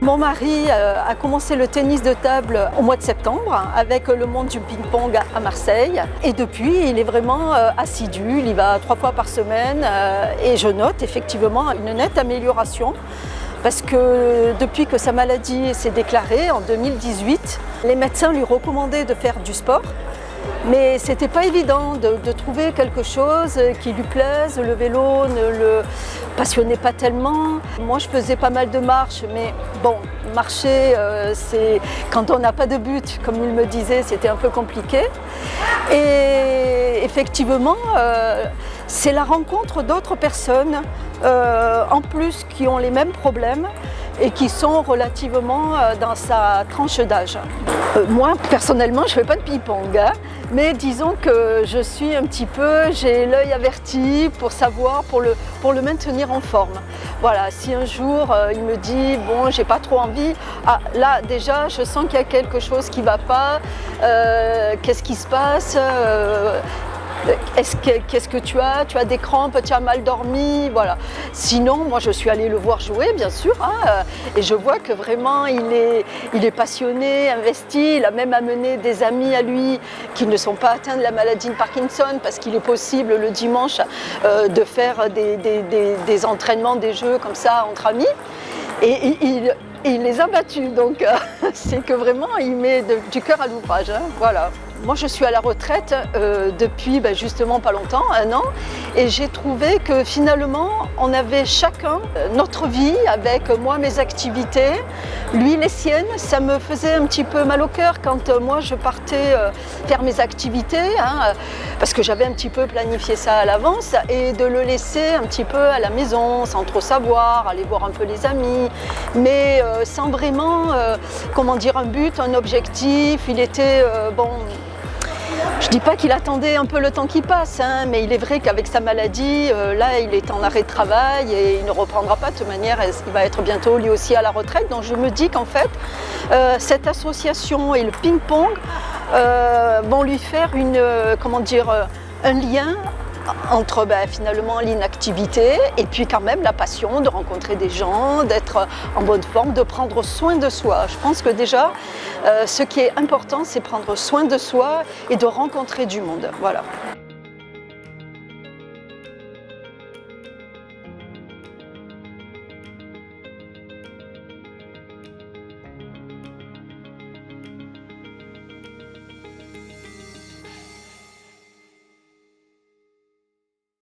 Mon mari a commencé le tennis de table au mois de septembre avec le monde du ping-pong à Marseille. Et depuis, il est vraiment assidu, il y va 3 fois par semaine et je note effectivement une nette amélioration. Parce que depuis que sa maladie s'est déclarée en 2018, les médecins lui recommandaient de faire du sport. Mais c'était pas évident de trouver quelque chose qui lui plaise. Le vélo ne le passionnait pas tellement. Moi, je faisais pas mal de marches, mais bon, marcher, c'est quand on n'a pas de but, comme il me disait, c'était un peu compliqué. Et effectivement, c'est la rencontre d'autres personnes, en plus qui ont les mêmes problèmes et qui sont relativement dans sa tranche d'âge. Moi, personnellement, je ne fais pas de ping-pong, hein, mais disons que je suis un petit peu, j'ai l'œil averti pour savoir, pour le maintenir en forme. Voilà, si un jour il me dit, bon, j'ai pas trop envie, ah, là déjà, je sens qu'il y a quelque chose qui ne va pas, qu'est-ce qui se passe qu'est-ce que tu as? Tu as des crampes, tu as mal dormi, voilà. Sinon, moi je suis allée le voir jouer, bien sûr, hein, et je vois que vraiment il est passionné, investi. Il a même amené des amis à lui qui ne sont pas atteints de la maladie de Parkinson, parce qu'il est possible le dimanche de faire des entraînements, des jeux comme ça entre amis. Et il les a battus, donc c'est que vraiment il met du cœur à l'ouvrage, hein, voilà. Moi, je suis à la retraite depuis justement pas longtemps, 1 an, et j'ai trouvé que finalement, on avait chacun notre vie avec moi, mes activités, lui, les siennes. Ça me faisait un petit peu mal au cœur quand moi, je partais faire mes activités, hein, parce que j'avais un petit peu planifié ça à l'avance, et de le laisser un petit peu à la maison, sans trop savoir, aller voir un peu les amis, mais sans vraiment, comment dire, un but, un objectif. Il était, bon... Je ne dis pas qu'il attendait un peu le temps qui passe, hein, mais il est vrai qu'avec sa maladie, là, il est en arrêt de travail et il ne reprendra pas. De toute manière, il va être bientôt lui aussi à la retraite. Donc je me dis qu'en fait, cette association et le ping-pong vont lui faire un lien entre finalement l'inactivité et puis quand même la passion de rencontrer des gens, d'être en bonne forme, de prendre soin de soi. Je pense que déjà, ce qui est important, c'est prendre soin de soi et de rencontrer du monde. Voilà.